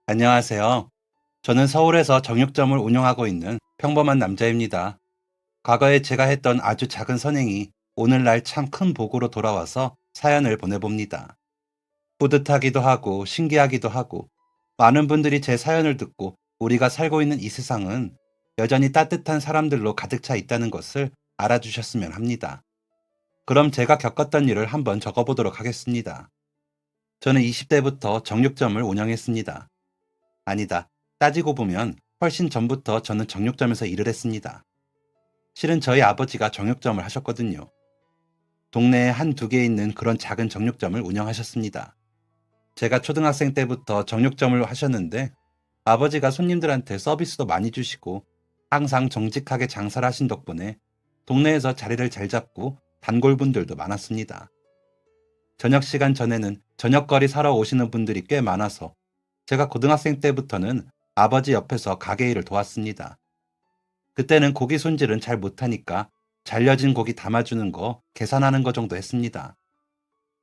안녕하세요. 저는 서울에서 정육점을 운영하고 있는 평범한 남자입니다. 과거에 제가 했던 아주 작은 선행이 오늘날 참 큰 복으로 돌아와서 사연을 보내봅니다. 뿌듯하기도 하고 신기하기도 하고 많은 분들이 제 사연을 듣고 우리가 살고 있는 이 세상은 여전히 따뜻한 사람들로 가득 차 있다는 것을 알아주셨으면 합니다. 그럼 제가 겪었던 일을 한번 적어보도록 하겠습니다. 저는 20대부터 정육점을 운영했습니다. 아니다. 따지고 보면 훨씬 전부터 저는 정육점에서 일을 했습니다. 실은 저희 아버지가 정육점을 하셨거든요. 동네에 한두 개 있는 그런 작은 정육점을 운영하셨습니다. 제가 초등학생 때부터 정육점을 하셨는데 아버지가 손님들한테 서비스도 많이 주시고 항상 정직하게 장사를 하신 덕분에 동네에서 자리를 잘 잡고 단골분들도 많았습니다. 저녁 시간 전에는 저녁거리 사러 오시는 분들이 꽤 많아서 제가 고등학생 때부터는 아버지 옆에서 가게 일을 도왔습니다. 그때는 고기 손질은 잘 못하니까 잘려진 고기 담아주는 거, 계산하는 거 정도 했습니다.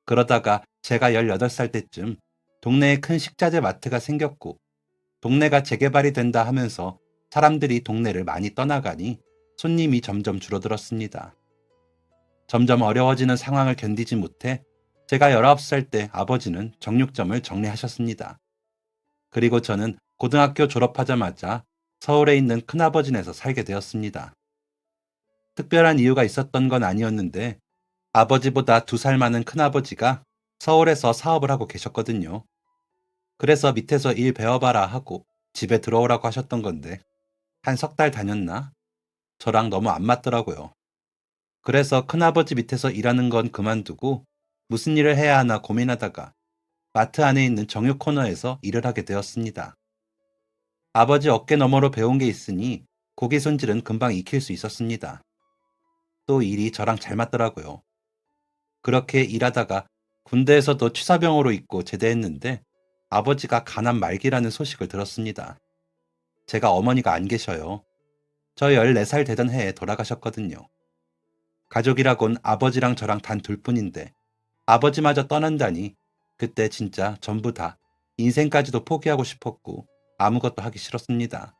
그러다가 제가 18살 때쯤 동네에 큰 식자재 마트가 생겼고 동네가 재개발이 된다 하면서 사람들이 동네를 많이 떠나가니 손님이 점점 줄어들었습니다. 점점 어려워지는 상황을 견디지 못해 제가 19살 때 아버지는 정육점을 정리하셨습니다. 그리고 저는 고등학교 졸업하자마자 서울에 있는 큰아버지네에서 살게 되었습니다. 특별한 이유가 있었던 건 아니었는데 아버지보다 2살 많은 큰아버지가 서울에서 사업을 하고 계셨거든요. 그래서 밑에서 일 배워봐라 하고 집에 들어오라고 하셨던 건데 한 3달 다녔나? 저랑 너무 안 맞더라고요. 그래서 큰아버지 밑에서 일하는 건 그만두고 무슨 일을 해야 하나 고민하다가 마트 안에 있는 정육 코너에서 일을 하게 되었습니다. 아버지 어깨 너머로 배운 게 있으니 고기 손질은 금방 익힐 수 있었습니다. 또 일이 저랑 잘 맞더라고요. 그렇게 일하다가 군대에서도 취사병으로 있고 제대했는데 아버지가 간암 말기라는 소식을 들었습니다. 제가 어머니가 안 계셔요. 저 14살 되던 해에 돌아가셨거든요. 가족이라곤 아버지랑 저랑 단 둘뿐인데 아버지마저 떠난다니 그때 진짜 전부 다 인생까지도 포기하고 싶었고 아무것도 하기 싫었습니다.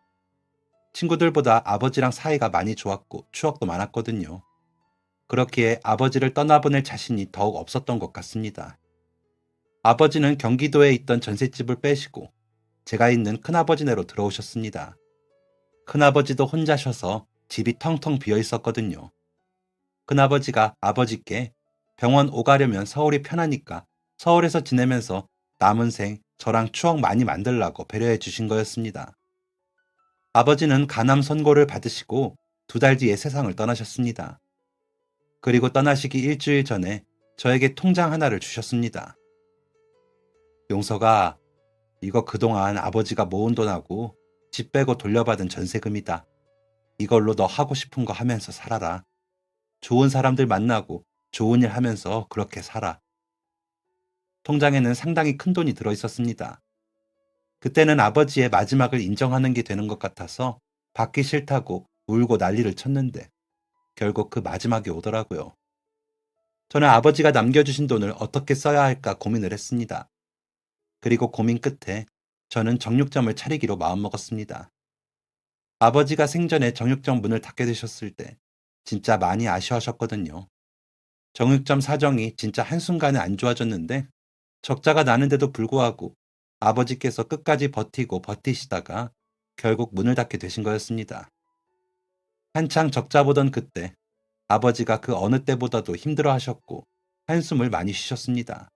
친구들보다 아버지랑 사이가 많이 좋았고 추억도 많았거든요. 그렇기에 아버지를 떠나보낼 자신이 더욱 없었던 것 같습니다. 아버지는 경기도에 있던 전셋집을 빼시고 제가 있는 큰아버지네로 들어오셨습니다. 큰아버지도 혼자셔서 집이 텅텅 비어 있었거든요. 큰아버지가 아버지께 병원 오가려면 서울이 편하니까 서울에서 지내면서 남은 생 저랑 추억 많이 만들라고 배려해 주신 거였습니다. 아버지는 간암 선고를 받으시고 2달 뒤에 세상을 떠나셨습니다. 그리고 떠나시기 일주일 전에 저에게 통장 하나를 주셨습니다. 용서가, 이거 그동안 아버지가 모은 돈하고 집 빼고 돌려받은 전세금이다. 이걸로 너 하고 싶은 거 하면서 살아라. 좋은 사람들 만나고 좋은 일 하면서 그렇게 살아. 통장에는 상당히 큰 돈이 들어 있었습니다. 그때는 아버지의 마지막을 인정하는 게 되는 것 같아서 받기 싫다고 울고 난리를 쳤는데 결국 그 마지막이 오더라고요. 저는 아버지가 남겨주신 돈을 어떻게 써야 할까 고민을 했습니다. 그리고 고민 끝에 저는 정육점을 차리기로 마음먹었습니다. 아버지가 생전에 정육점 문을 닫게 되셨을 때 진짜 많이 아쉬워하셨거든요. 정육점 사정이 진짜 한순간에 안 좋아졌는데 적자가 나는데도 불구하고 아버지께서 끝까지 버티고 버티시다가 결국 문을 닫게 되신 거였습니다. 한창 적자 보던 그때 아버지가 그 어느 때보다도 힘들어 하셨고 한숨을 많이 쉬셨습니다.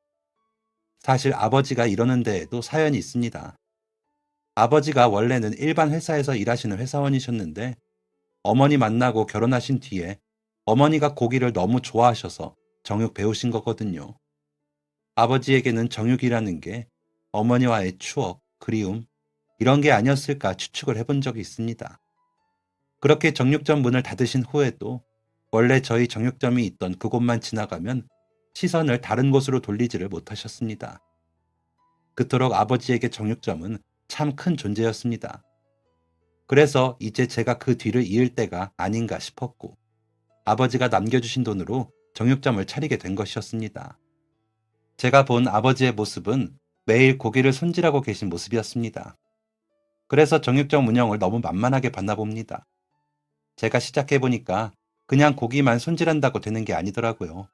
사실 아버지가 이러는 데에도 사연이 있습니다. 아버지가 원래는 일반 회사에서 일하시는 회사원이셨는데 어머니 만나고 결혼하신 뒤에 어머니가 고기를 너무 좋아하셔서 정육 배우신 거거든요. 아버지에게는 정육이라는 게 어머니와의 추억, 그리움, 이런 게 아니었을까 추측을 해본 적이 있습니다. 그렇게 정육점 문을 닫으신 후에도 원래 저희 정육점이 있던 그곳만 지나가면 시선을 다른 곳으로 돌리지를 못하셨습니다. 그토록 아버지에게 정육점은 참 큰 존재였습니다. 그래서 이제 제가 그 뒤를 이을 때가 아닌가 싶었고 아버지가 남겨주신 돈으로 정육점을 차리게 된 것이었습니다. 제가 본 아버지의 모습은 매일 고기를 손질하고 계신 모습이었습니다. 그래서 정육점 운영을 너무 만만하게 봤나 봅니다. 제가 시작해보니까 그냥 고기만 손질한다고 되는 게 아니더라고요.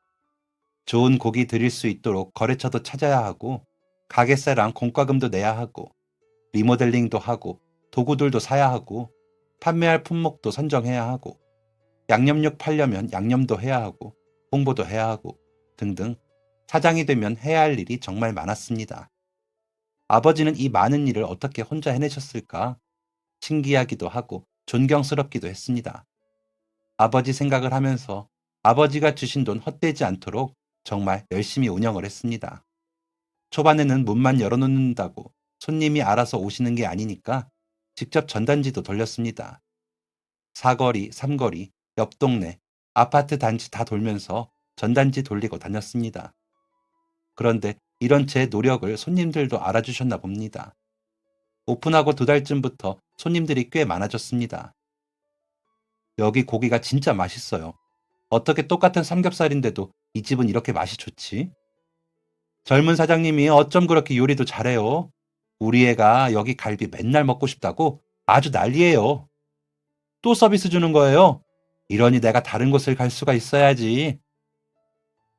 좋은 고기 드릴 수 있도록 거래처도 찾아야 하고, 가게세랑 공과금도 내야 하고, 리모델링도 하고, 도구들도 사야 하고, 판매할 품목도 선정해야 하고, 양념육 팔려면 양념도 해야 하고, 홍보도 해야 하고, 등등 사장이 되면 해야 할 일이 정말 많았습니다. 아버지는 이 많은 일을 어떻게 혼자 해내셨을까? 신기하기도 하고 존경스럽기도 했습니다. 아버지 생각을 하면서 아버지가 주신 돈 헛되지 않도록 정말 열심히 운영을 했습니다. 초반에는 문만 열어놓는다고 손님이 알아서 오시는 게 아니니까 직접 전단지도 돌렸습니다. 사거리, 삼거리, 옆 동네, 아파트 단지 다 돌면서 전단지 돌리고 다녔습니다. 그런데 이런 제 노력을 손님들도 알아주셨나 봅니다. 오픈하고 2달쯤부터 손님들이 꽤 많아졌습니다. 여기 고기가 진짜 맛있어요. 어떻게 똑같은 삼겹살인데도 이 집은 이렇게 맛이 좋지? 젊은 사장님이 어쩜 그렇게 요리도 잘해요? 우리 애가 여기 갈비 맨날 먹고 싶다고 아주 난리예요. 또 서비스 주는 거예요? 이러니 내가 다른 곳을 갈 수가 있어야지.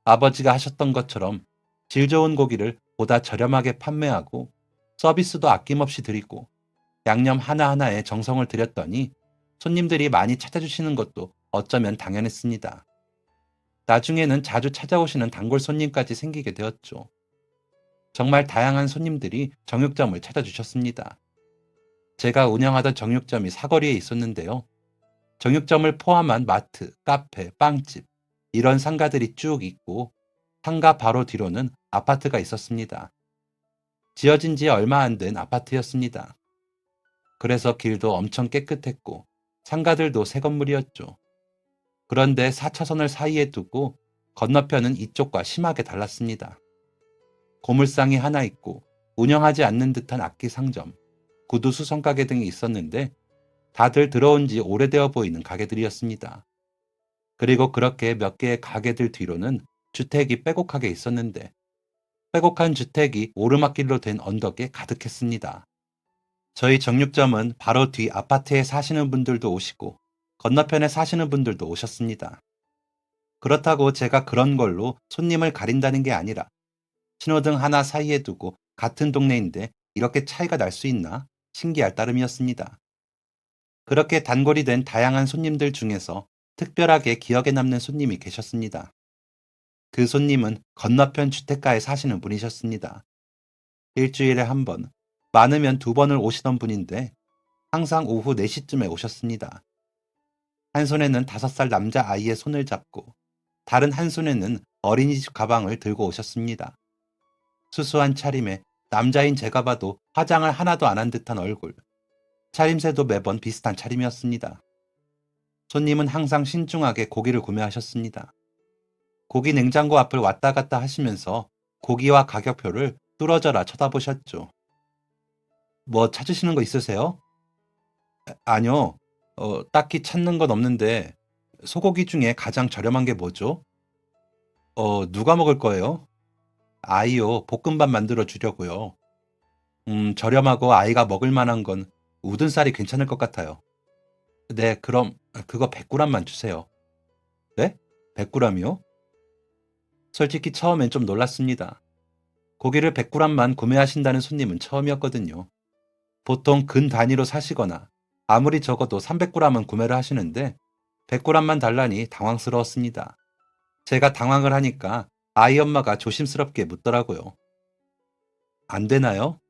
아버지가 하셨던 것처럼 질 좋은 고기를 보다 저렴하게 판매하고 서비스도 아낌없이 드리고 양념 하나하나에 정성을 들였더니 손님들이 많이 찾아주시는 것도 어쩌면 당연했습니다. 나중에는 자주 찾아오시는 단골 손님까지 생기게 되었죠. 정말 다양한 손님들이 정육점을 찾아주셨습니다. 제가 운영하던 정육점이 사거리에 있었는데요. 정육점을 포함한 마트, 카페, 빵집 이런 상가들이 쭉 있고 상가 바로 뒤로는 아파트가 있었습니다. 지어진 지 얼마 안 된 아파트였습니다. 그래서 길도 엄청 깨끗했고 상가들도 새 건물이었죠. 그런데 4차선을 사이에 두고 건너편은 이쪽과 심하게 달랐습니다. 고물상이 하나 있고 운영하지 않는 듯한 악기 상점, 구두 수성 가게 등이 있었는데 다들 들어온 지 오래되어 보이는 가게들이었습니다. 그리고 그렇게 몇 개의 가게들 뒤로는 주택이 빼곡하게 있었는데 빼곡한 주택이 오르막길로 된 언덕에 가득했습니다. 저희 정육점은 바로 뒤 아파트에 사시는 분들도 오시고 건너편에 사시는 분들도 오셨습니다. 그렇다고 제가 그런 걸로 손님을 가린다는 게 아니라 신호등 하나 사이에 두고 같은 동네인데 이렇게 차이가 날 수 있나 신기할 따름이었습니다. 그렇게 단골이 된 다양한 손님들 중에서 특별하게 기억에 남는 손님이 계셨습니다. 그 손님은 건너편 주택가에 사시는 분이셨습니다. 일주일에 한 번, 많으면 2번을 오시던 분인데 항상 오후 4시쯤에 오셨습니다. 한 손에는 5살 남자아이의 손을 잡고 다른 한 손에는 어린이집 가방을 들고 오셨습니다. 수수한 차림에 남자인 제가 봐도 화장을 하나도 안 한 듯한 얼굴, 차림새도 매번 비슷한 차림이었습니다. 손님은 항상 신중하게 고기를 구매하셨습니다. 고기 냉장고 앞을 왔다 갔다 하시면서 고기와 가격표를 뚫어져라 쳐다보셨죠. 뭐 찾으시는 거 있으세요? 아니요. 딱히 찾는 건 없는데 소고기 중에 가장 저렴한 게 뭐죠? 누가 먹을 거예요? 아이요. 볶음밥 만들어 주려고요. 저렴하고 아이가 먹을 만한 건 우둔살이 괜찮을 것 같아요. 네, 그럼 그거 100g만 주세요. 네? 100g이요? 솔직히 처음엔 좀 놀랐습니다. 고기를 100g만 구매하신다는 손님은 처음이었거든요. 보통 근 단위로 사시거나 아무리 적어도 300g은 구매를 하시는데 100g만 달라니 당황스러웠습니다. 제가 당황을 하니까 아이 엄마가 조심스럽게 묻더라고요. 안 되나요?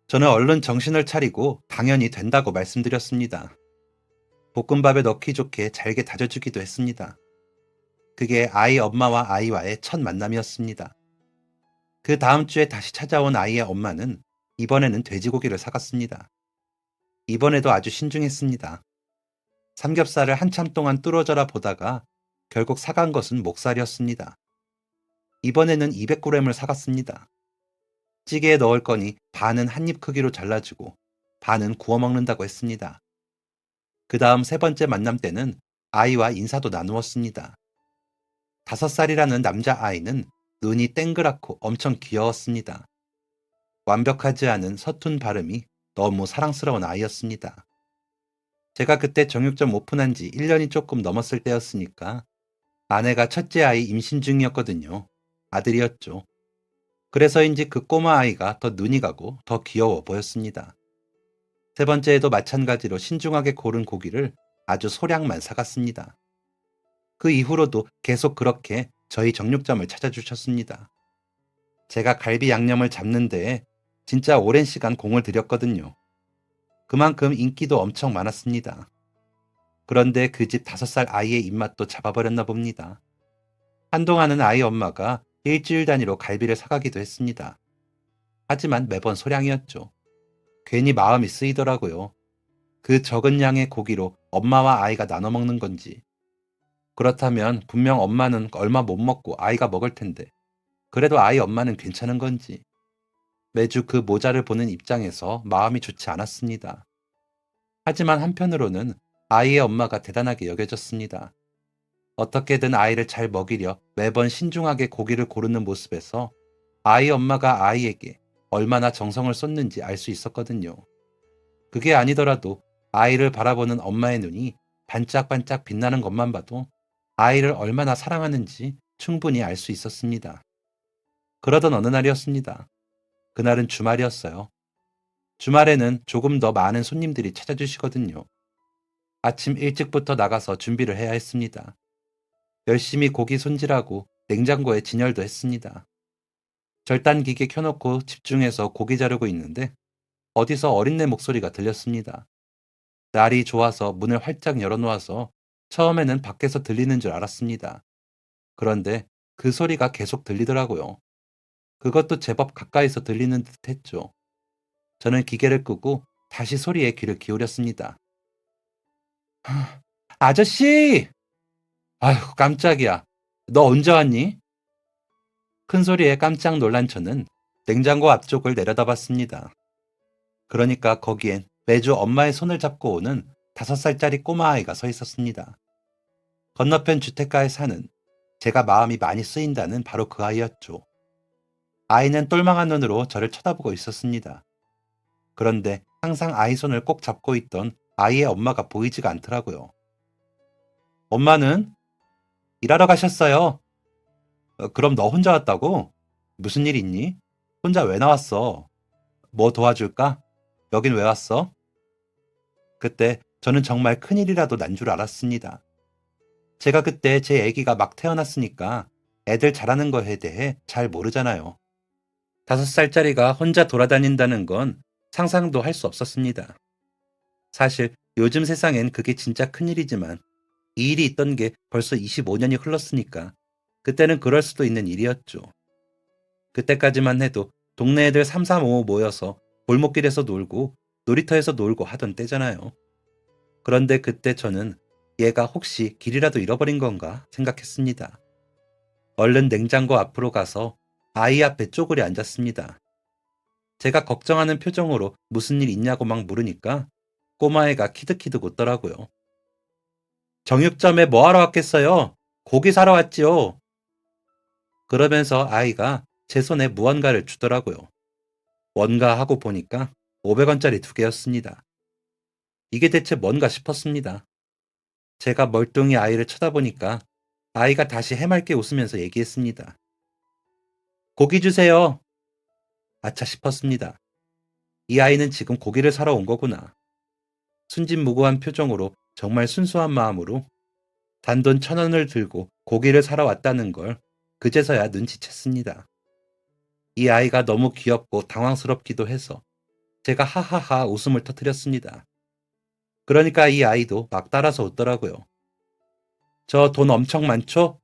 저는 얼른 정신을 차리고 당연히 된다고 말씀드렸습니다. 볶음밥에 넣기 좋게 잘게 다져주기도 했습니다. 그게 아이 엄마와 아이와의 첫 만남이었습니다. 그 다음 주에 다시 찾아온 아이의 엄마는 이번에는 돼지고기를 사갔습니다. 이번에도 아주 신중했습니다. 삼겹살을 한참 동안 뚫어져라 보다가 결국 사간 것은 목살이었습니다. 이번에는 200g을 사갔습니다. 찌개에 넣을 거니 반은 한입 크기로 잘라주고 반은 구워 먹는다고 했습니다. 그 다음 3번째 만남 때는 아이와 인사도 나누었습니다. 5살이라는 남자아이는 눈이 땡그랗고 엄청 귀여웠습니다. 완벽하지 않은 서툰 발음이 너무 사랑스러운 아이였습니다. 제가 그때 정육점 오픈한 지 1년이 조금 넘었을 때였으니까 아내가 첫째 아이 임신 중이었거든요. 아들이었죠. 그래서인지 그 꼬마 아이가 더 눈이 가고 더 귀여워 보였습니다. 세 번째에도 마찬가지로 신중하게 고른 고기를 아주 소량만 사갔습니다. 그 이후로도 계속 그렇게 저희 정육점을 찾아주셨습니다. 제가 갈비 양념을 잡는 데에 진짜 오랜 시간 공을 들였거든요. 그만큼 인기도 엄청 많았습니다. 그런데 그 집 5살 아이의 입맛도 잡아버렸나 봅니다. 한동안은 아이 엄마가 일주일 단위로 갈비를 사가기도 했습니다. 하지만 매번 소량이었죠. 괜히 마음이 쓰이더라고요. 그 적은 양의 고기로 엄마와 아이가 나눠 먹는 건지. 그렇다면 분명 엄마는 얼마 못 먹고 아이가 먹을 텐데. 그래도 아이 엄마는 괜찮은 건지. 매주 그 모자를 보는 입장에서 마음이 좋지 않았습니다. 하지만 한편으로는 아이의 엄마가 대단하게 여겨졌습니다. 어떻게든 아이를 잘 먹이려 매번 신중하게 고기를 고르는 모습에서 아이 엄마가 아이에게 얼마나 정성을 쏟는지 알 수 있었거든요. 그게 아니더라도 아이를 바라보는 엄마의 눈이 반짝반짝 빛나는 것만 봐도 아이를 얼마나 사랑하는지 충분히 알 수 있었습니다. 그러던 어느 날이었습니다. 그날은 주말이었어요. 주말에는 조금 더 많은 손님들이 찾아주시거든요. 아침 일찍부터 나가서 준비를 해야 했습니다. 열심히 고기 손질하고 냉장고에 진열도 했습니다. 절단기계 켜놓고 집중해서 고기 자르고 있는데 어디서 어린애 목소리가 들렸습니다. 날이 좋아서 문을 활짝 열어놓아서 처음에는 밖에서 들리는 줄 알았습니다. 그런데 그 소리가 계속 들리더라고요. 그것도 제법 가까이서 들리는 듯 했죠. 저는 기계를 끄고 다시 소리에 귀를 기울였습니다. 아저씨! 아휴, 깜짝이야. 너 언제 왔니? 큰 소리에 깜짝 놀란 저는 냉장고 앞쪽을 내려다봤습니다. 그러니까 거기엔 매주 엄마의 손을 잡고 오는 5살짜리 꼬마아이가 서 있었습니다. 건너편 주택가에 사는 제가 마음이 많이 쓰인다는 바로 그 아이였죠. 아이는 똘망한 눈으로 저를 쳐다보고 있었습니다. 그런데 항상 아이 손을 꼭 잡고 있던 아이의 엄마가 보이지가 않더라고요. 엄마는 일하러 가셨어요. 그럼 너 혼자 왔다고? 무슨 일 있니? 혼자 왜 나왔어? 뭐 도와줄까? 여긴 왜 왔어? 그때 저는 정말 큰일이라도 난 줄 알았습니다. 제가 그때 제 아기가 막 태어났으니까 애들 자라는 거에 대해 잘 모르잖아요. 5살짜리가 혼자 돌아다닌다는 건 상상도 할 수 없었습니다. 사실 요즘 세상엔 그게 진짜 큰일이지만 이 일이 있던 게 벌써 25년이 흘렀으니까 그때는 그럴 수도 있는 일이었죠. 그때까지만 해도 동네 애들 3, 4, 5 모여서 골목길에서 놀고 놀이터에서 놀고 하던 때잖아요. 그런데 그때 저는 얘가 혹시 길이라도 잃어버린 건가 생각했습니다. 얼른 냉장고 앞으로 가서 아이 앞에 쪼그려 앉았습니다. 제가 걱정하는 표정으로 무슨 일 있냐고 막 물으니까 꼬마애가 키득키득 웃더라고요. 정육점에 뭐 하러 왔겠어요? 고기 사러 왔지요. 그러면서 아이가 제 손에 무언가를 주더라고요. 뭔가 하고 보니까 500원짜리 2개였습니다. 이게 대체 뭔가 싶었습니다. 제가 멀뚱히 아이를 쳐다보니까 아이가 다시 해맑게 웃으면서 얘기했습니다. 고기 주세요. 아차 싶었습니다. 이 아이는 지금 고기를 사러 온 거구나. 순진무구한 표정으로 정말 순수한 마음으로 단돈 1,000원을 들고 고기를 사러 왔다는 걸 그제서야 눈치챘습니다. 이 아이가 너무 귀엽고 당황스럽기도 해서 제가 하하하 웃음을 터뜨렸습니다. 그러니까 이 아이도 막 따라서 웃더라고요. 저 돈 엄청 많죠?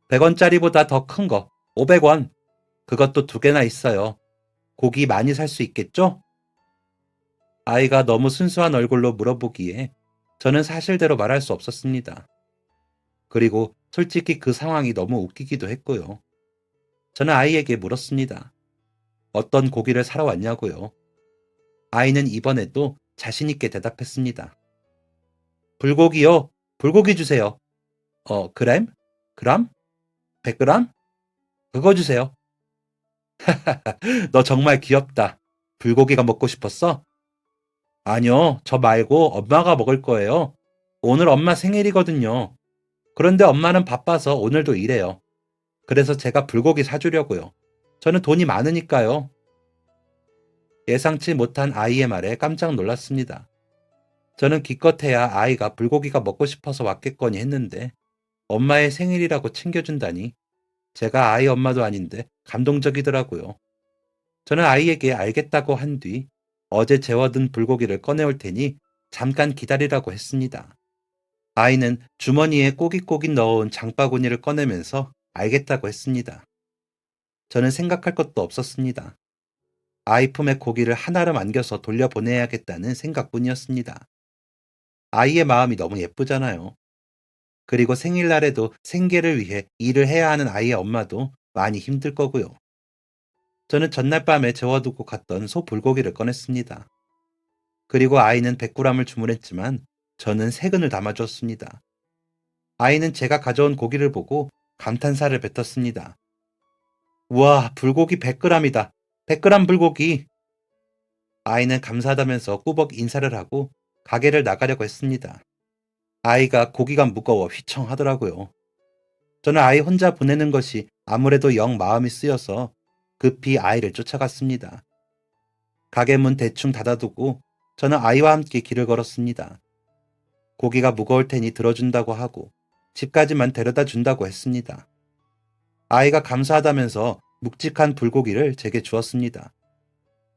100원짜리보다 더 큰 거, 500원. 그것도 2개나 있어요. 고기 많이 살 수 있겠죠? 아이가 너무 순수한 얼굴로 물어보기에 저는 사실대로 말할 수 없었습니다. 그리고 솔직히 그 상황이 너무 웃기기도 했고요. 저는 아이에게 물었습니다. 어떤 고기를 사러 왔냐고요. 아이는 이번에도 자신있게 대답했습니다. 불고기요. 불고기 주세요. 그램? 그람? 100g? 그거 주세요. 너 정말 귀엽다. 불고기가 먹고 싶었어? 아니요, 저 말고 엄마가 먹을 거예요. 오늘 엄마 생일이거든요. 그런데 엄마는 바빠서 오늘도 일해요. 그래서 제가 불고기 사주려고요. 저는 돈이 많으니까요. 예상치 못한 아이의 말에 깜짝 놀랐습니다. 저는 기껏해야 아이가 불고기가 먹고 싶어서 왔겠거니 했는데 엄마의 생일이라고 챙겨준다니 제가 아이 엄마도 아닌데 감동적이더라고요. 저는 아이에게 알겠다고 한 뒤 어제 재워둔 불고기를 꺼내올 테니 잠깐 기다리라고 했습니다. 아이는 주머니에 꼬깃꼬깃 넣어온 장바구니를 꺼내면서 알겠다고 했습니다. 저는 생각할 것도 없었습니다. 아이 품에 고기를 하나를 안겨서 돌려보내야겠다는 생각뿐이었습니다. 아이의 마음이 너무 예쁘잖아요. 그리고 생일날에도 생계를 위해 일을 해야 하는 아이의 엄마도 많이 힘들 거고요. 저는 전날 밤에 재워두고 갔던 소 불고기를 꺼냈습니다. 그리고 아이는 100g을 주문했지만 저는 3근을 담아주었습니다. 아이는 제가 가져온 고기를 보고 감탄사를 뱉었습니다. 우와, 불고기 100g이다. 100g 불고기. 아이는 감사하다면서 꾸벅 인사를 하고 가게를 나가려고 했습니다. 아이가 고기가 무거워 휘청하더라고요. 저는 아이 혼자 보내는 것이 아무래도 영 마음이 쓰여서 급히 아이를 쫓아갔습니다. 가게 문 대충 닫아두고 저는 아이와 함께 길을 걸었습니다. 고기가 무거울 테니 들어준다고 하고 집까지만 데려다 준다고 했습니다. 아이가 감사하다면서 묵직한 불고기를 제게 주었습니다.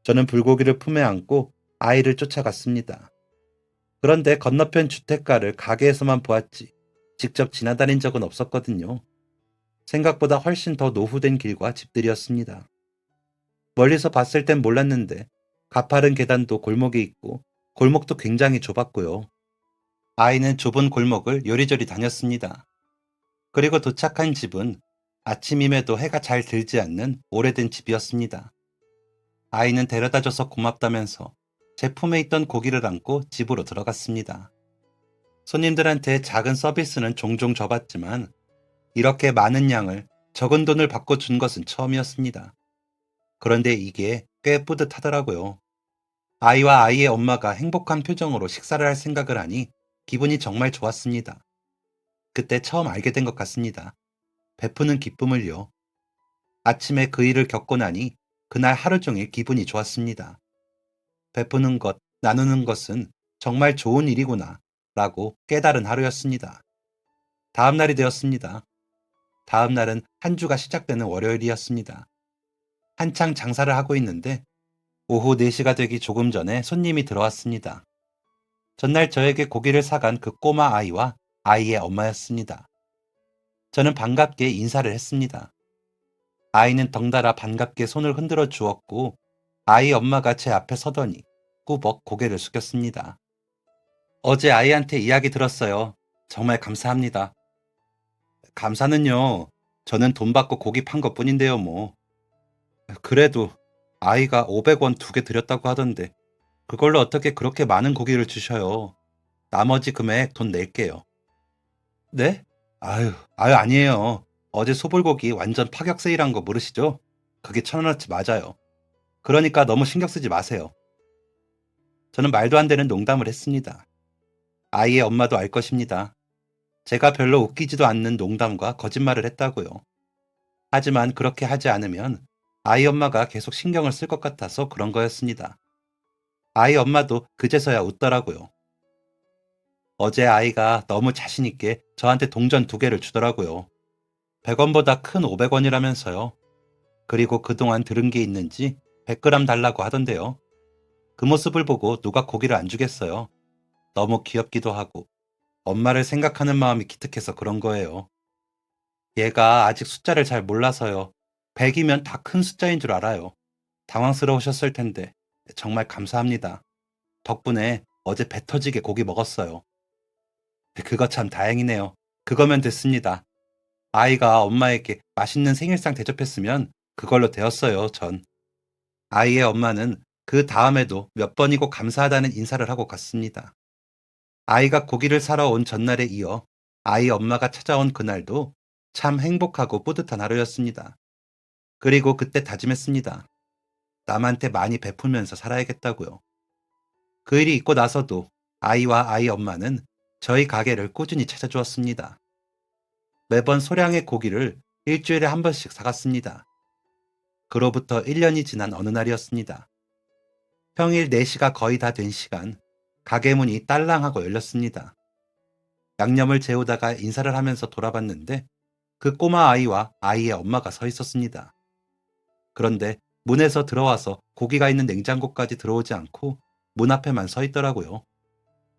저는 불고기를 품에 안고 아이를 쫓아갔습니다. 그런데 건너편 주택가를 가게에서만 보았지 직접 지나다닌 적은 없었거든요. 생각보다 훨씬 더 노후된 길과 집들이었습니다. 멀리서 봤을 땐 몰랐는데 가파른 계단도 골목에 있고 골목도 굉장히 좁았고요. 아이는 좁은 골목을 요리조리 다녔습니다. 그리고 도착한 집은 아침임에도 해가 잘 들지 않는 오래된 집이었습니다. 아이는 데려다줘서 고맙다면서 제 품에 있던 고기를 안고 집으로 들어갔습니다. 손님들한테 작은 서비스는 종종 줘봤지만 이렇게 많은 양을 적은 돈을 받고 준 것은 처음이었습니다. 그런데 이게 꽤 뿌듯하더라고요. 아이와 아이의 엄마가 행복한 표정으로 식사를 할 생각을 하니 기분이 정말 좋았습니다. 그때 처음 알게 된 것 같습니다. 베푸는 기쁨을요. 아침에 그 일을 겪고 나니 그날 하루 종일 기분이 좋았습니다. 베푸는 것, 나누는 것은 정말 좋은 일이구나 라고 깨달은 하루였습니다. 다음 날이 되었습니다. 다음 날은 한 주가 시작되는 월요일이었습니다. 한창 장사를 하고 있는데 오후 4시가 되기 조금 전에 손님이 들어왔습니다. 전날 저에게 고기를 사간 그 꼬마 아이와 아이의 엄마였습니다. 저는 반갑게 인사를 했습니다. 아이는 덩달아 반갑게 손을 흔들어 주었고 아이 엄마가 제 앞에 서더니 꾸벅 고개를 숙였습니다. 어제 아이한테 이야기 들었어요. 정말 감사합니다. 감사는요. 저는 돈 받고 고기 판 것뿐인데요, 뭐. 그래도 아이가 500원 2개 드렸다고 하던데 그걸로 어떻게 그렇게 많은 고기를 주셔요. 나머지 금액 돈 낼게요. 네? 아유 아니에요. 어제 소불고기 완전 파격 세일한 거 모르시죠? 그게 1,000원어치 맞아요. 그러니까 너무 신경 쓰지 마세요. 저는 말도 안 되는 농담을 했습니다. 아이의 엄마도 알 것입니다. 제가 별로 웃기지도 않는 농담과 거짓말을 했다고요. 하지만 그렇게 하지 않으면 아이 엄마가 계속 신경을 쓸 것 같아서 그런 거였습니다. 아이 엄마도 그제서야 웃더라고요. 어제 아이가 너무 자신있게 저한테 동전 2개를 주더라고요. 100원보다 큰 500원이라면서요. 그리고 그동안 들은 게 있는지 100g 달라고 하던데요. 그 모습을 보고 누가 고기를 안 주겠어요. 너무 귀엽기도 하고 엄마를 생각하는 마음이 기특해서 그런 거예요. 얘가 아직 숫자를 잘 몰라서요. 100이면 다 큰 숫자인 줄 알아요. 당황스러우셨을 텐데 정말 감사합니다. 덕분에 어제 배 터지게 고기 먹었어요. 그거 참 다행이네요. 그거면 됐습니다. 아이가 엄마에게 맛있는 생일상 대접했으면 그걸로 되었어요, 전. 아이의 엄마는 그 다음에도 몇 번이고 감사하다는 인사를 하고 갔습니다. 아이가 고기를 사러 온 전날에 이어 아이 엄마가 찾아온 그날도 참 행복하고 뿌듯한 하루였습니다. 그리고 그때 다짐했습니다. 남한테 많이 베풀면서 살아야겠다고요. 그 일이 있고 나서도 아이와 아이 엄마는 저희 가게를 꾸준히 찾아주었습니다. 매번 소량의 고기를 일주일에 한 번씩 사갔습니다. 그로부터 1년이 지난 어느 날이었습니다. 평일 4시가 거의 다 된 시간, 가게 문이 딸랑하고 열렸습니다. 양념을 재우다가 인사를 하면서 돌아봤는데 그 꼬마 아이와 아이의 엄마가 서 있었습니다. 그런데 문에서 들어와서 고기가 있는 냉장고까지 들어오지 않고 문 앞에만 서 있더라고요.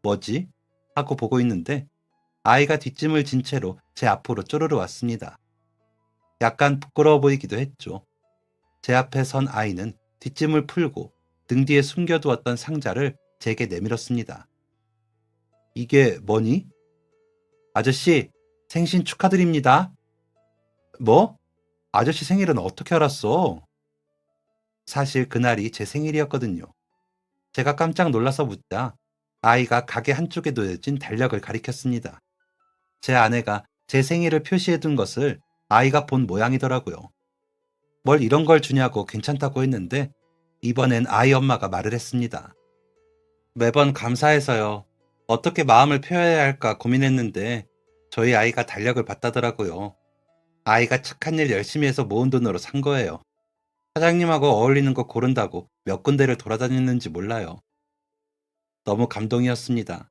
뭐지? 하고 보고 있는데 아이가 뒷짐을 진 채로 제 앞으로 쪼르르 왔습니다. 약간 부끄러워 보이기도 했죠. 제 앞에 선 아이는 뒷짐을 풀고 등 뒤에 숨겨두었던 상자를 제게 내밀었습니다. 이게 뭐니? 아저씨, 생신 축하드립니다. 뭐? 아저씨 생일은 어떻게 알았어? 사실 그날이 제 생일이었거든요. 제가 깜짝 놀라서 묻자 아이가 가게 한쪽에 놓여진 달력을 가리켰습니다. 제 아내가 제 생일을 표시해둔 것을 아이가 본 모양이더라고요. 뭘 이런 걸 주냐고 괜찮다고 했는데 이번엔 아이 엄마가 말을 했습니다. 매번 감사해서요. 어떻게 마음을 표해야 할까 고민했는데 저희 아이가 달력을 받다더라고요. 아이가 착한 일 열심히 해서 모은 돈으로 산 거예요. 사장님하고 어울리는 거 고른다고 몇 군데를 돌아다녔는지 몰라요. 너무 감동이었습니다.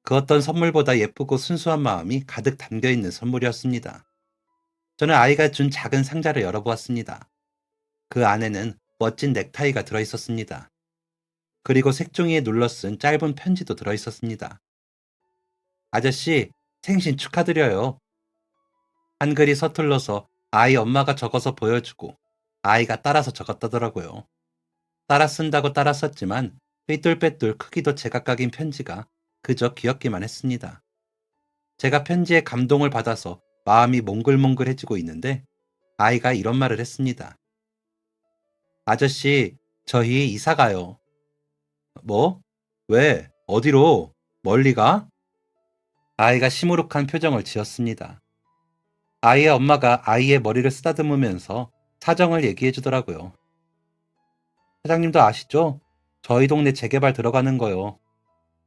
그 어떤 선물보다 예쁘고 순수한 마음이 가득 담겨 있는 선물이었습니다. 저는 아이가 준 작은 상자를 열어보았습니다. 그 안에는 멋진 넥타이가 들어있었습니다. 그리고 색종이에 눌러 쓴 짧은 편지도 들어있었습니다. 아저씨, 생신 축하드려요. 한글이 서툴러서 아이 엄마가 적어서 보여주고 아이가 따라서 적었다더라고요. 따라 쓴다고 따라 썼지만 삐뚤빼뚤 크기도 제각각인 편지가 그저 귀엽기만 했습니다. 제가 편지에 감동을 받아서 마음이 몽글몽글해지고 있는데 아이가 이런 말을 했습니다. 아저씨, 저희 이사 가요. 뭐? 왜? 어디로? 멀리 가? 아이가 시무룩한 표정을 지었습니다. 아이의 엄마가 아이의 머리를 쓰다듬으면서 사정을 얘기해 주더라고요. 사장님도 아시죠? 저희 동네 재개발 들어가는 거요.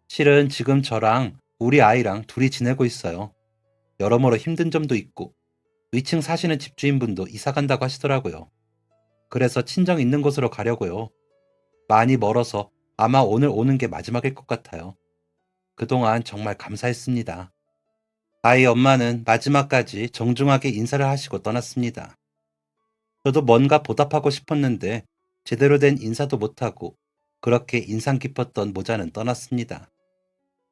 실은 지금 저랑 우리 아이랑 둘이 지내고 있어요. 여러모로 힘든 점도 있고 위층 사시는 집주인분도 이사 간다고 하시더라고요. 그래서 친정 있는 곳으로 가려고요. 많이 멀어서 아마 오늘 오는 게 마지막일 것 같아요. 그동안 정말 감사했습니다. 아이 엄마는 마지막까지 정중하게 인사를 하시고 떠났습니다. 저도 뭔가 보답하고 싶었는데 제대로 된 인사도 못하고 그렇게 인상 깊었던 모자는 떠났습니다.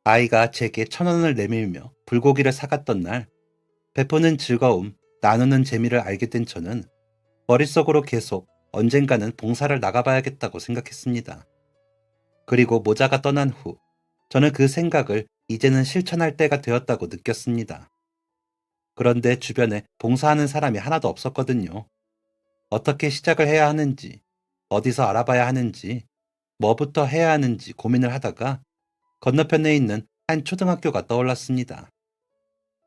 아이가 제게 1,000원을 내밀며 불고기를 사갔던 날 베푸는 즐거움, 나누는 재미를 알게 된 저는 머릿속으로 계속 언젠가는 봉사를 나가봐야겠다고 생각했습니다. 그리고 모자가 떠난 후 저는 그 생각을 이제는 실천할 때가 되었다고 느꼈습니다. 그런데 주변에 봉사하는 사람이 하나도 없었거든요. 어떻게 시작을 해야 하는지, 어디서 알아봐야 하는지, 뭐부터 해야 하는지 고민을 하다가 건너편에 있는 한 초등학교가 떠올랐습니다.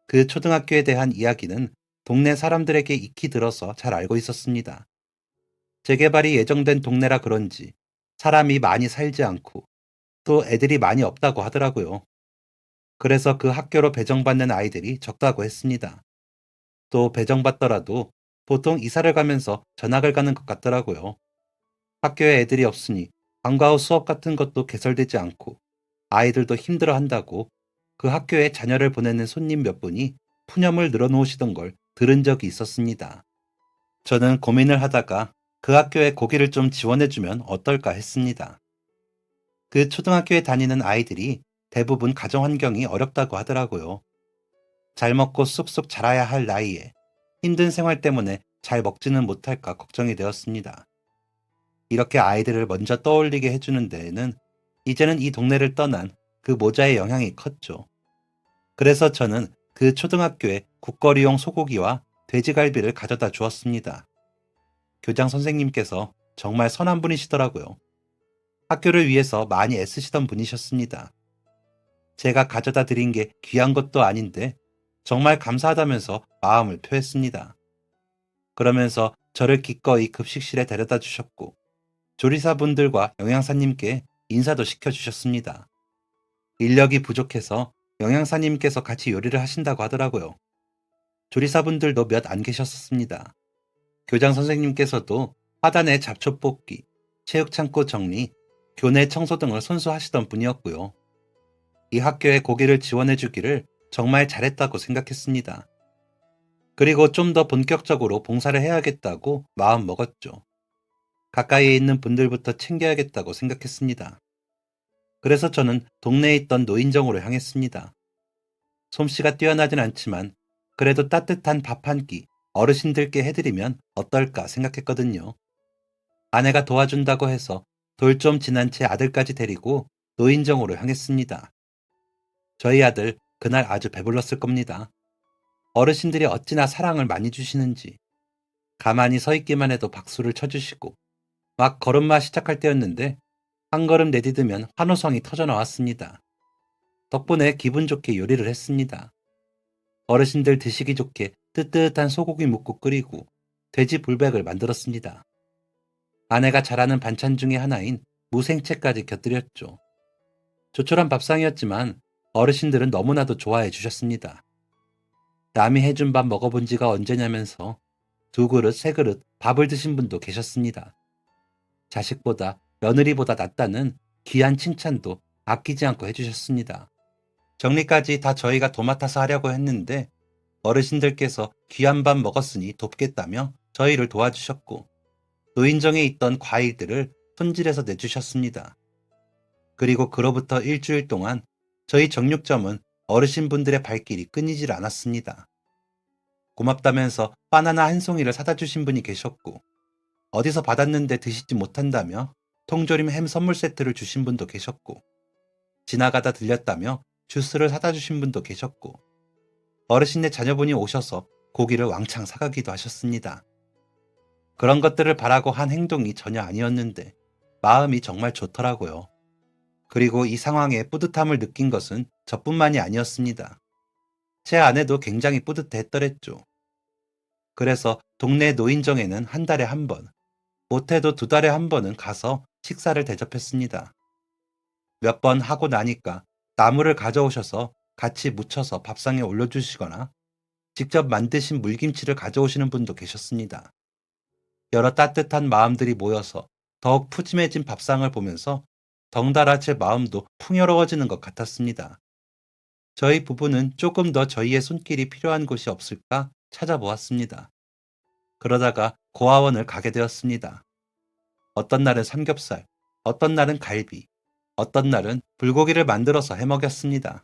그 초등학교에 대한 이야기는 동네 사람들에게 익히 들어서 잘 알고 있었습니다. 재개발이 예정된 동네라 그런지 사람이 많이 살지 않고 또 애들이 많이 없다고 하더라고요. 그래서 그 학교로 배정받는 아이들이 적다고 했습니다. 또 배정받더라도 보통 이사를 가면서 전학을 가는 것 같더라고요. 학교에 애들이 없으니 방과 후 수업 같은 것도 개설되지 않고 아이들도 힘들어 한다고 그 학교에 자녀를 보내는 손님 몇 분이 푸념을 늘어놓으시던 걸 들은 적이 있었습니다. 저는 고민을 하다가 그 학교에 고기를 좀 지원해주면 어떨까 했습니다. 그 초등학교에 다니는 아이들이 대부분 가정 환경이 어렵다고 하더라고요. 잘 먹고 쑥쑥 자라야 할 나이에 힘든 생활 때문에 잘 먹지는 못할까 걱정이 되었습니다. 이렇게 아이들을 먼저 떠올리게 해주는 데에는 이제는 이 동네를 떠난 그 모자의 영향이 컸죠. 그래서 저는 그 초등학교에 국거리용 소고기와 돼지갈비를 가져다 주었습니다. 교장 선생님께서 정말 선한 분이시더라고요. 학교를 위해서 많이 애쓰시던 분이셨습니다. 제가 가져다 드린 게 귀한 것도 아닌데 정말 감사하다면서 마음을 표했습니다. 그러면서 저를 기꺼이 급식실에 데려다 주셨고 조리사분들과 영양사님께 인사도 시켜주셨습니다. 인력이 부족해서 영양사님께서 같이 요리를 하신다고 하더라고요. 조리사분들도 몇 안 계셨었습니다. 교장 선생님께서도 화단의 잡초 뽑기, 체육창고 정리, 교내 청소 등을 손수하시던 분이었고요. 이 학교에 고기를 지원해 주기를 정말 잘했다고 생각했습니다. 그리고 좀 더 본격적으로 봉사를 해야겠다고 마음 먹었죠. 가까이에 있는 분들부터 챙겨야겠다고 생각했습니다. 그래서 저는 동네에 있던 노인정으로 향했습니다. 솜씨가 뛰어나진 않지만 그래도 따뜻한 밥 한 끼 어르신들께 해드리면 어떨까 생각했거든요. 아내가 도와준다고 해서 돌 좀 지난 제 아들까지 데리고 노인정으로 향했습니다. 저희 아들 그날 아주 배불렀을 겁니다. 어르신들이 어찌나 사랑을 많이 주시는지 가만히 서 있기만 해도 박수를 쳐주시고 막 걸음마 시작할 때였는데 한 걸음 내디디면 환호성이 터져 나왔습니다. 덕분에 기분 좋게 요리를 했습니다. 어르신들 드시기 좋게 뜨뜻한 소고기 묵국 끓이고 돼지 불백을 만들었습니다. 아내가 잘하는 반찬 중에 하나인 무생채까지 곁들였죠. 조촐한 밥상이었지만 어르신들은 너무나도 좋아해 주셨습니다. 남이 해준 밥 먹어본 지가 언제냐면서 2그릇, 3그릇 밥을 드신 분도 계셨습니다. 자식보다 며느리보다 낫다는 귀한 칭찬도 아끼지 않고 해주셨습니다. 정리까지 다 저희가 도맡아서 하려고 했는데 어르신들께서 귀한 밥 먹었으니 돕겠다며 저희를 도와주셨고 노인정에 있던 과일들을 손질해서 내주셨습니다. 그리고 그로부터 일주일 동안 저희 정육점은 어르신분들의 발길이 끊이질 않았습니다. 고맙다면서 바나나 한 송이를 사다 주신 분이 계셨고 어디서 받았는데 드시지 못한다며 통조림 햄 선물 세트를 주신 분도 계셨고 지나가다 들렸다며 주스를 사다 주신 분도 계셨고 어르신네 자녀분이 오셔서 고기를 왕창 사가기도 하셨습니다. 그런 것들을 바라고 한 행동이 전혀 아니었는데 마음이 정말 좋더라고요. 그리고 이 상황에 뿌듯함을 느낀 것은 저뿐만이 아니었습니다. 제 아내도 굉장히 뿌듯해했더랬죠. 그래서 동네 노인정에는 한 달에 한 번, 못해도 2달에 한 번은 가서 식사를 대접했습니다. 몇 번 하고 나니까 나물을 가져오셔서 같이 무쳐서 밥상에 올려주시거나 직접 만드신 물김치를 가져오시는 분도 계셨습니다. 여러 따뜻한 마음들이 모여서 더욱 푸짐해진 밥상을 보면서 덩달아 제 마음도 풍요로워지는 것 같았습니다. 저희 부부는 조금 더 저희의 손길이 필요한 곳이 없을까 찾아보았습니다. 그러다가 고아원을 가게 되었습니다. 어떤 날은 삼겹살, 어떤 날은 갈비, 어떤 날은 불고기를 만들어서 해먹였습니다.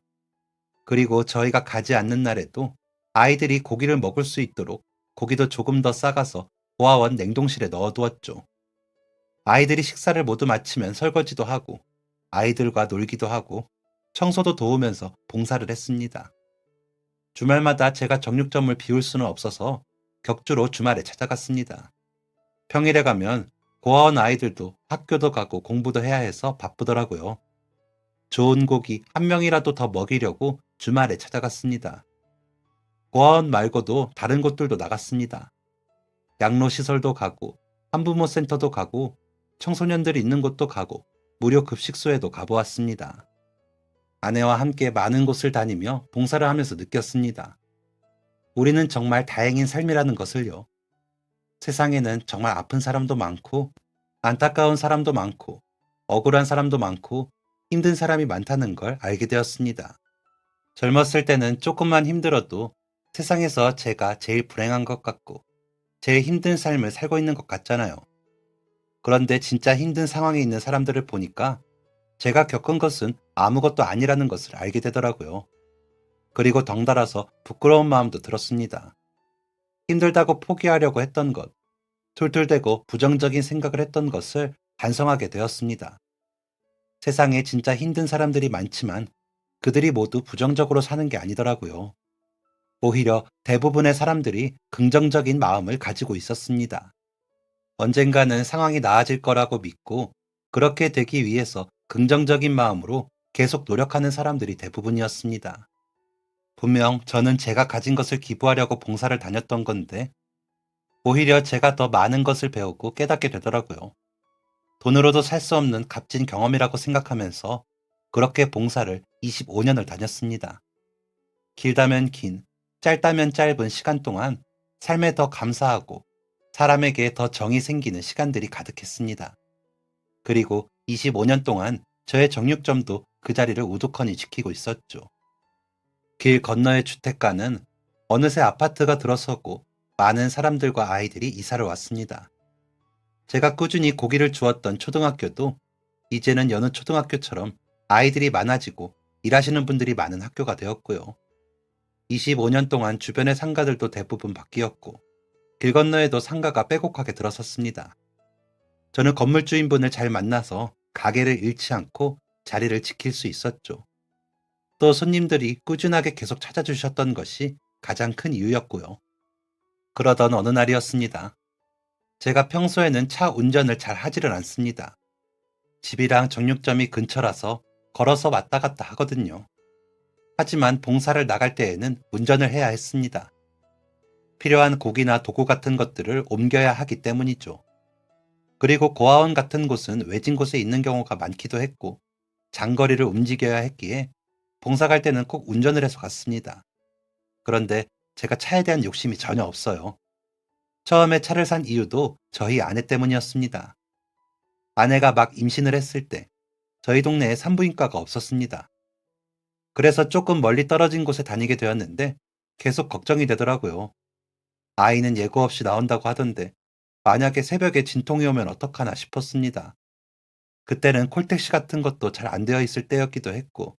그리고 저희가 가지 않는 날에도 아이들이 고기를 먹을 수 있도록 고기도 조금 더 싸가서 고아원 냉동실에 넣어두었죠. 아이들이 식사를 모두 마치면 설거지도 하고 아이들과 놀기도 하고 청소도 도우면서 봉사를 했습니다. 주말마다 제가 정육점을 비울 수는 없어서 격주로 주말에 찾아갔습니다. 평일에 가면 고아원 아이들도 학교도 가고 공부도 해야 해서 바쁘더라고요. 좋은 고기 한 명이라도 더 먹이려고 주말에 찾아갔습니다. 고아원 말고도 다른 곳들도 나갔습니다. 양로시설도 가고 한부모 센터도 가고 청소년들이 있는 곳도 가고 무료 급식소에도 가보았습니다. 아내와 함께 많은 곳을 다니며 봉사를 하면서 느꼈습니다. 우리는 정말 다행인 삶이라는 것을요. 세상에는 정말 아픈 사람도 많고 안타까운 사람도 많고 억울한 사람도 많고 힘든 사람이 많다는 걸 알게 되었습니다. 젊었을 때는 조금만 힘들어도 세상에서 제가 제일 불행한 것 같고 제일 힘든 삶을 살고 있는 것 같잖아요. 그런데 진짜 힘든 상황에 있는 사람들을 보니까 제가 겪은 것은 아무것도 아니라는 것을 알게 되더라고요. 그리고 덩달아서 부끄러운 마음도 들었습니다. 힘들다고 포기하려고 했던 것, 툴툴대고 부정적인 생각을 했던 것을 반성하게 되었습니다. 세상에 진짜 힘든 사람들이 많지만 그들이 모두 부정적으로 사는 게 아니더라고요. 오히려 대부분의 사람들이 긍정적인 마음을 가지고 있었습니다. 언젠가는 상황이 나아질 거라고 믿고 그렇게 되기 위해서 긍정적인 마음으로 계속 노력하는 사람들이 대부분이었습니다. 분명 저는 제가 가진 것을 기부하려고 봉사를 다녔던 건데 오히려 제가 더 많은 것을 배우고 깨닫게 되더라고요. 돈으로도 살 수 없는 값진 경험이라고 생각하면서 그렇게 봉사를 25년을 다녔습니다. 길다면 긴, 짧다면 짧은 시간 동안 삶에 더 감사하고 사람에게 더 정이 생기는 시간들이 가득했습니다. 그리고 25년 동안 저의 정육점도 그 자리를 우두커니 지키고 있었죠. 길 건너의 주택가는 어느새 아파트가 들어서고 많은 사람들과 아이들이 이사를 왔습니다. 제가 꾸준히 고기를 주었던 초등학교도 이제는 여느 초등학교처럼 아이들이 많아지고 일하시는 분들이 많은 학교가 되었고요. 25년 동안 주변의 상가들도 대부분 바뀌었고 길 건너에도 상가가 빼곡하게 들어섰습니다. 저는 건물 주인분을 잘 만나서 가게를 잃지 않고 자리를 지킬 수 있었죠. 또 손님들이 꾸준하게 계속 찾아주셨던 것이 가장 큰 이유였고요. 그러던 어느 날이었습니다. 제가 평소에는 차 운전을 잘 하지를 않습니다. 집이랑 정육점이 근처라서 걸어서 왔다 갔다 하거든요. 하지만 봉사를 나갈 때에는 운전을 해야 했습니다. 필요한 고기나 도구 같은 것들을 옮겨야 하기 때문이죠. 그리고 고아원 같은 곳은 외진 곳에 있는 경우가 많기도 했고 장거리를 움직여야 했기에 봉사 갈 때는 꼭 운전을 해서 갔습니다. 그런데 제가 차에 대한 욕심이 전혀 없어요. 처음에 차를 산 이유도 저희 아내 때문이었습니다. 아내가 막 임신을 했을 때 저희 동네에 산부인과가 없었습니다. 그래서 조금 멀리 떨어진 곳에 다니게 되었는데 계속 걱정이 되더라고요. 아이는 예고 없이 나온다고 하던데 만약에 새벽에 진통이 오면 어떡하나 싶었습니다. 그때는 콜택시 같은 것도 잘 안 되어 있을 때였기도 했고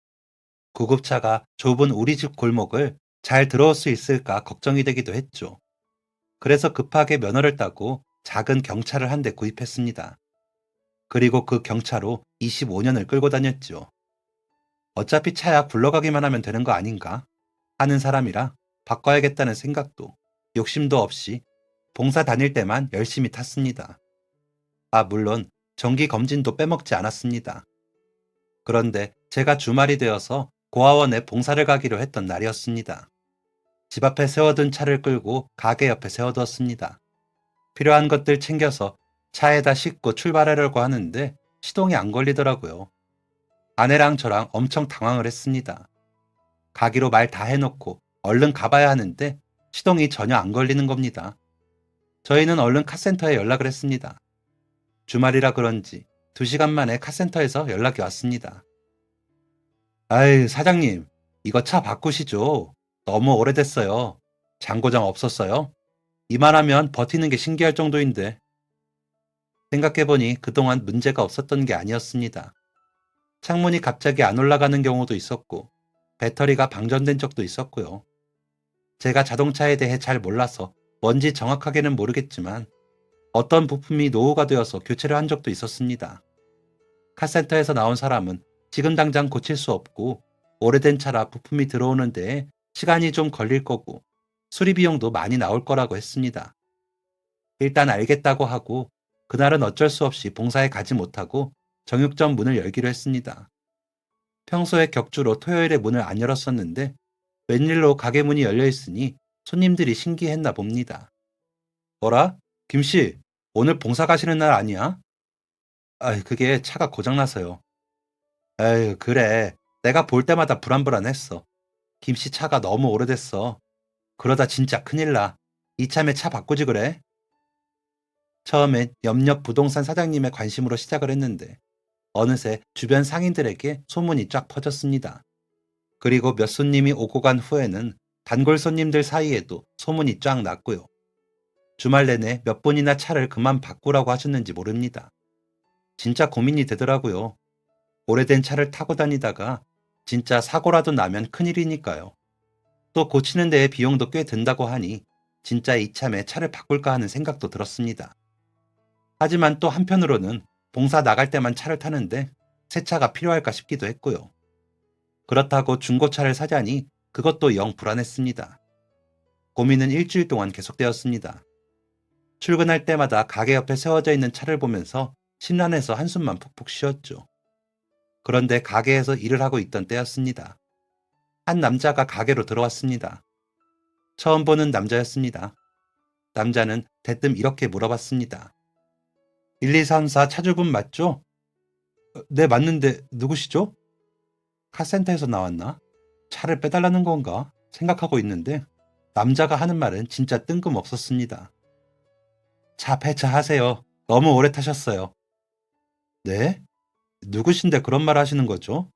구급차가 좁은 우리 집 골목을 잘 들어올 수 있을까 걱정이 되기도 했죠. 그래서 급하게 면허를 따고 작은 경차를 한 대 구입했습니다. 그리고 그 경차로 25년을 끌고 다녔죠. 어차피 차야 굴러가기만 하면 되는 거 아닌가 하는 사람이라 바꿔야겠다는 생각도 욕심도 없이 봉사 다닐 때만 열심히 탔습니다. 물론 정기 검진도 빼먹지 않았습니다. 그런데 제가 주말이 되어서 고아원에 봉사를 가기로 했던 날이었습니다. 집 앞에 세워둔 차를 끌고 가게 옆에 세워두었습니다. 필요한 것들 챙겨서 차에다 싣고 출발하려고 하는데 시동이 안 걸리더라고요. 아내랑 저랑 엄청 당황을 했습니다. 가기로 말 다 해놓고 얼른 가봐야 하는데 시동이 전혀 안 걸리는 겁니다. 저희는 얼른 카센터에 연락을 했습니다. 주말이라 그런지 2시간 만에 카센터에서 연락이 왔습니다. 아유, 사장님, 이거 차 바꾸시죠. 너무 오래됐어요. 장고장 없었어요? 이만하면 버티는 게 신기할 정도인데. 생각해보니 그동안 문제가 없었던 게 아니었습니다. 창문이 갑자기 안 올라가는 경우도 있었고, 배터리가 방전된 적도 있었고요. 제가 자동차에 대해 잘 몰라서 뭔지 정확하게는 모르겠지만, 어떤 부품이 노후가 되어서 교체를 한 적도 있었습니다. 카센터에서 나온 사람은 지금 당장 고칠 수 없고, 오래된 차라 부품이 들어오는 데에 시간이 좀 걸릴 거고, 수리 비용도 많이 나올 거라고 했습니다. 일단 알겠다고 하고, 그날은 어쩔 수 없이 봉사에 가지 못하고 정육점 문을 열기로 했습니다. 평소에 격주로 토요일에 문을 안 열었었는데 웬일로 가게 문이 열려 있으니 손님들이 신기했나 봅니다. 뭐라? 김씨, 오늘 봉사 가시는 날 아니야? 그게 차가 고장나서요. 에휴, 그래. 내가 볼 때마다 불안불안했어. 김씨 차가 너무 오래됐어. 그러다 진짜 큰일 나. 이참에 차 바꾸지 그래? 처음엔 옆옆 부동산 사장님의 관심으로 시작을 했는데 어느새 주변 상인들에게 소문이 쫙 퍼졌습니다. 그리고 몇 손님이 오고 간 후에는 단골 손님들 사이에도 소문이 쫙 났고요. 주말 내내 몇 분이나 차를 그만 바꾸라고 하셨는지 모릅니다. 진짜 고민이 되더라고요. 오래된 차를 타고 다니다가 진짜 사고라도 나면 큰일이니까요. 또 고치는 데에 비용도 꽤 든다고 하니 진짜 이참에 차를 바꿀까 하는 생각도 들었습니다. 하지만 또 한편으로는 봉사 나갈 때만 차를 타는데 새 차가 필요할까 싶기도 했고요. 그렇다고 중고차를 사자니 그것도 영 불안했습니다. 고민은 일주일 동안 계속되었습니다. 출근할 때마다 가게 옆에 세워져 있는 차를 보면서 심란해서 한숨만 푹푹 쉬었죠. 그런데 가게에서 일을 하고 있던 때였습니다. 한 남자가 가게로 들어왔습니다. 처음 보는 남자였습니다. 남자는 대뜸 이렇게 물어봤습니다. 1234 차주분 맞죠? 네, 맞는데 누구시죠? 카센터에서 나왔나? 차를 빼달라는 건가? 생각하고 있는데 남자가 하는 말은 진짜 뜬금없었습니다. 차 폐차하세요. 너무 오래 타셨어요. 네? 누구신데 그런 말 하시는 거죠?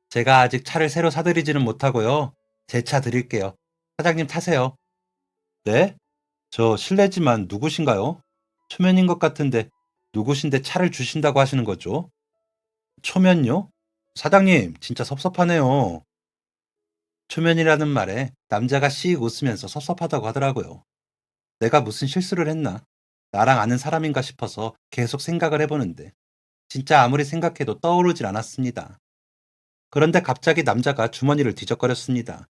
제가 아직 차를 새로 사드리지는 못하고요. 제 차 드릴게요. 사장님 타세요. 네? 저 실례지만 누구신가요? 초면인 것 같은데 누구신데 차를 주신다고 하시는 거죠? 초면요? 사장님, 진짜 섭섭하네요. 초면이라는 말에 남자가 씩 웃으면서 섭섭하다고 하더라고요. 내가 무슨 실수를 했나? 나랑 아는 사람인가 싶어서 계속 생각을 해보는데 진짜 아무리 생각해도 떠오르질 않았습니다. 그런데 갑자기 남자가 주머니를 뒤적거렸습니다.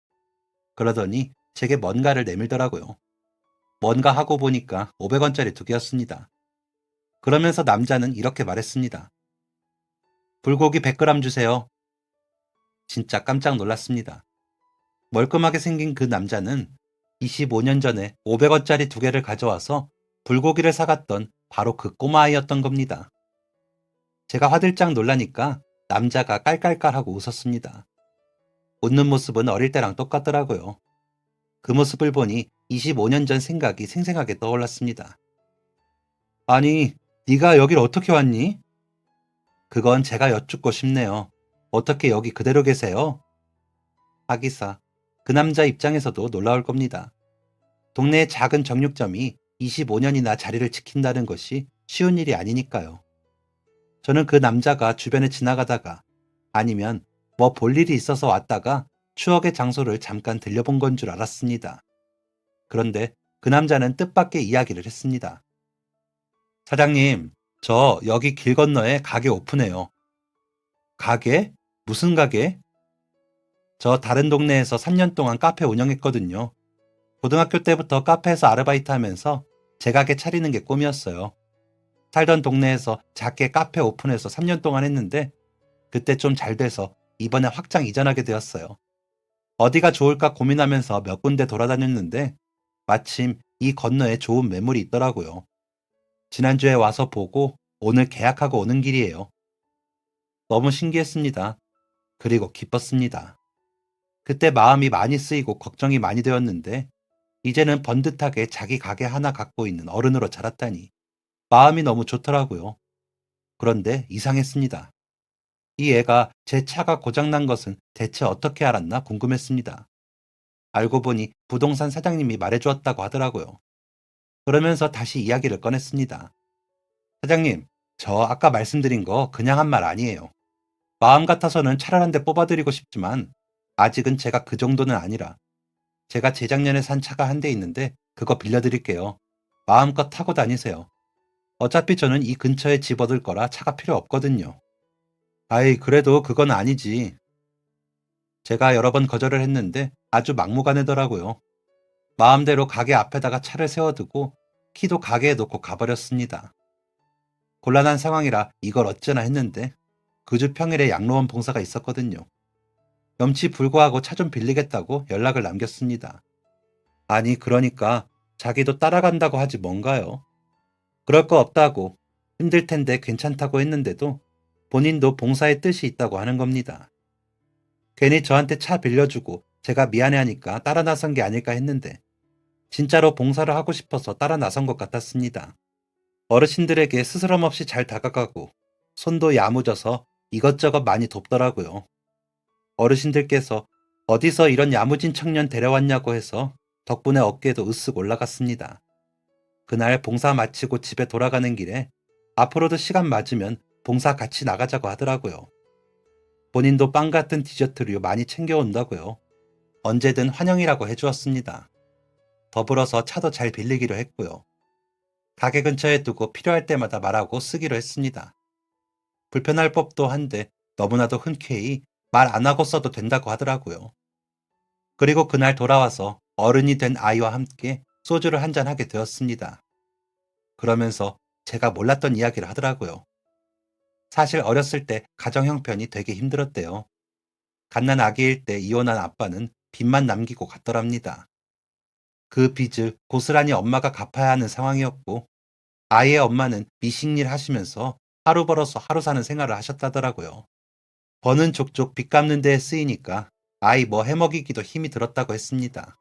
그러더니 제게 뭔가를 내밀더라고요. 뭔가 하고 보니까 500원짜리 두 개였습니다. 그러면서 남자는 이렇게 말했습니다. 불고기 100g 주세요. 진짜 깜짝 놀랐습니다. 멀끔하게 생긴 그 남자는 25년 전에 500원짜리 두 개를 가져와서 불고기를 사갔던 바로 그 꼬마아이였던 겁니다. 제가 화들짝 놀라니까 남자가 깔깔깔하고 웃었습니다. 웃는 모습은 어릴 때랑 똑같더라고요. 그 모습을 보니 25년 전 생각이 생생하게 떠올랐습니다. 아니, 네가 여길 어떻게 왔니? 그건 제가 여쭙고 싶네요. 어떻게 여기 그대로 계세요? 하기사, 그 남자 입장에서도 놀라울 겁니다. 동네의 작은 정육점이 25년이나 자리를 지킨다는 것이 쉬운 일이 아니니까요. 저는 그 남자가 주변에 지나가다가 아니면 뭐 볼 일이 있어서 왔다가 추억의 장소를 잠깐 들려본 건 줄 알았습니다. 그런데 그 남자는 뜻밖의 이야기를 했습니다. 사장님, 저 여기 길 건너에 가게 오픈해요. 가게? 무슨 가게? 저 다른 동네에서 3년 동안 카페 운영했거든요. 고등학교 때부터 카페에서 아르바이트 하면서 제 가게 차리는 게 꿈이었어요. 살던 동네에서 작게 카페 오픈해서 3년 동안 했는데 그때 좀 잘 돼서 이번에 확장 이전하게 되었어요. 어디가 좋을까 고민하면서 몇 군데 돌아다녔는데 마침 이 건너에 좋은 매물이 있더라고요. 지난주에 와서 보고 오늘 계약하고 오는 길이에요. 너무 신기했습니다. 그리고 기뻤습니다. 그때 마음이 많이 쓰이고 걱정이 많이 되었는데 이제는 번듯하게 자기 가게 하나 갖고 있는 어른으로 자랐다니 마음이 너무 좋더라고요. 그런데 이상했습니다. 이 애가 제 차가 고장난 것은 대체 어떻게 알았나 궁금했습니다. 알고 보니 부동산 사장님이 말해주었다고 하더라고요. 그러면서 다시 이야기를 꺼냈습니다. 사장님, 저 아까 말씀드린 거 그냥 한 말 아니에요. 마음 같아서는 차를 한 대 뽑아드리고 싶지만 아직은 제가 그 정도는 아니라 제가 재작년에 산 차가 한 대 있는데 그거 빌려드릴게요. 마음껏 타고 다니세요. 어차피 저는 이 근처에 집 얻을 거라 차가 필요 없거든요. 아이, 그래도 그건 아니지. 제가 여러 번 거절을 했는데 아주 막무가내더라고요. 마음대로 가게 앞에다가 차를 세워두고 키도 가게에 놓고 가버렸습니다. 곤란한 상황이라 이걸 어쩌나 했는데 그 주 평일에 양로원 봉사가 있었거든요. 염치 불구하고 차 좀 빌리겠다고 연락을 남겼습니다. 아니, 그러니까 자기도 따라간다고 하지 뭔가요? 그럴 거 없다고 힘들 텐데 괜찮다고 했는데도 본인도 봉사의 뜻이 있다고 하는 겁니다. 괜히 저한테 차 빌려주고 제가 미안해하니까 따라 나선 게 아닐까 했는데 진짜로 봉사를 하고 싶어서 따라 나선 것 같았습니다. 어르신들에게 스스럼 없이 잘 다가가고 손도 야무져서 이것저것 많이 돕더라고요. 어르신들께서 어디서 이런 야무진 청년 데려왔냐고 해서 덕분에 어깨도 으쓱 올라갔습니다. 그날 봉사 마치고 집에 돌아가는 길에 앞으로도 시간 맞으면 봉사 같이 나가자고 하더라고요. 본인도 빵 같은 디저트류 많이 챙겨온다고요. 언제든 환영이라고 해주었습니다. 더불어서 차도 잘 빌리기로 했고요. 가게 근처에 두고 필요할 때마다 말하고 쓰기로 했습니다. 불편할 법도 한데 너무나도 흔쾌히 말 안 하고 써도 된다고 하더라고요. 그리고 그날 돌아와서 어른이 된 아이와 함께 소주를 한잔 하게 되었습니다. 그러면서 제가 몰랐던 이야기를 하더라고요. 사실 어렸을 때 가정 형편이 되게 힘들었대요. 갓난 아기일 때 이혼한 아빠는 빚만 남기고 갔더랍니다. 그 빚을 고스란히 엄마가 갚아야 하는 상황이었고 아이의 엄마는 미식일 하시면서 하루 벌어서 하루 사는 생활을 하셨다더라고요. 버는 족족 빚 갚는 데에 쓰이니까 아이 뭐 해먹이기도 힘이 들었다고 했습니다.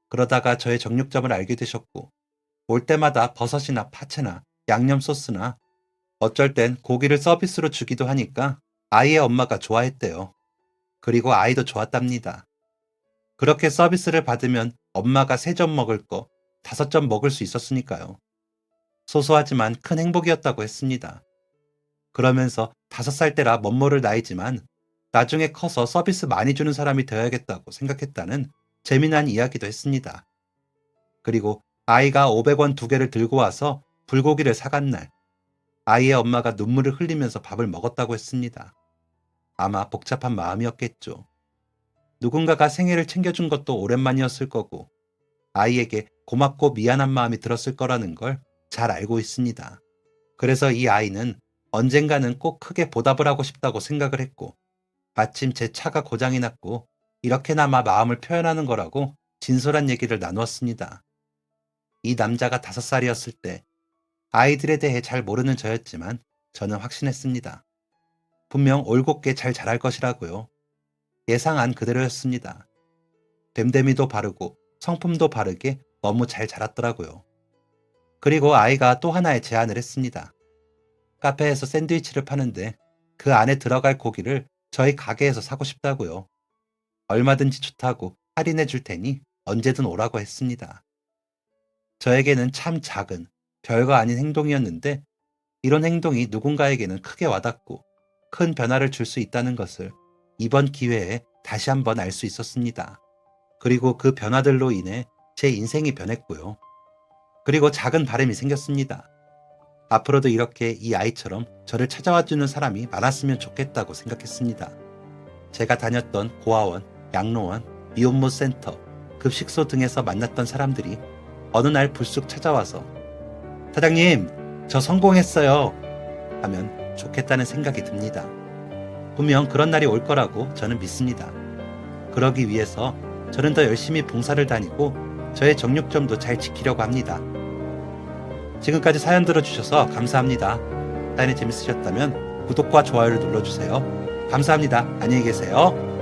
그러다가 저의 정육점을 알게 되셨고 올 때마다 버섯이나 파채나 양념 소스나 어쩔 땐 고기를 서비스로 주기도 하니까 아이의 엄마가 좋아했대요. 그리고 아이도 좋았답니다. 그렇게 서비스를 받으면 엄마가 3점 먹을 거 5점 먹을 수 있었으니까요. 소소하지만 큰 행복이었다고 했습니다. 그러면서 5살 때라 멋모를 나이지만 나중에 커서 서비스 많이 주는 사람이 되어야겠다고 생각했다는 재미난 이야기도 했습니다. 그리고 아이가 500원 2개를 들고 와서 불고기를 사간 날 아이의 엄마가 눈물을 흘리면서 밥을 먹었다고 했습니다. 아마 복잡한 마음이었겠죠. 누군가가 생일을 챙겨준 것도 오랜만이었을 거고 아이에게 고맙고 미안한 마음이 들었을 거라는 걸 잘 알고 있습니다. 그래서 이 아이는 언젠가는 꼭 크게 보답을 하고 싶다고 생각을 했고 마침 제 차가 고장이 났고 이렇게나마 마음을 표현하는 거라고 진솔한 얘기를 나누었습니다. 이 남자가 5살이었을 때 아이들에 대해 잘 모르는 저였지만 저는 확신했습니다. 분명 올곧게 잘 자랄 것이라고요. 예상한 그대로였습니다. 됨됨이도 바르고 성품도 바르게 너무 잘 자랐더라고요. 그리고 아이가 또 하나의 제안을 했습니다. 카페에서 샌드위치를 파는데 그 안에 들어갈 고기를 저희 가게에서 사고 싶다고요. 얼마든지 좋다고 할인해 줄 테니 언제든 오라고 했습니다. 저에게는 참 작은 별거 아닌 행동이었는데 이런 행동이 누군가에게는 크게 와닿고 큰 변화를 줄 수 있다는 것을 이번 기회에 다시 한번 알 수 있었습니다. 그리고 그 변화들로 인해 제 인생이 변했고요. 그리고 작은 바람이 생겼습니다. 앞으로도 이렇게 이 아이처럼 저를 찾아와 주는 사람이 많았으면 좋겠다고 생각했습니다. 제가 다녔던 고아원, 양로원, 미혼모 센터, 급식소 등에서 만났던 사람들이 어느 날 불쑥 찾아와서 사장님, 저 성공했어요 하면 좋겠다는 생각이 듭니다. 분명 그런 날이 올 거라고 저는 믿습니다. 그러기 위해서 저는 더 열심히 봉사를 다니고 저의 정육점도 잘 지키려고 합니다. 지금까지 사연 들어주셔서 감사합니다. 사연이 재밌으셨다면 구독과 좋아요를 눌러주세요. 감사합니다. 안녕히 계세요.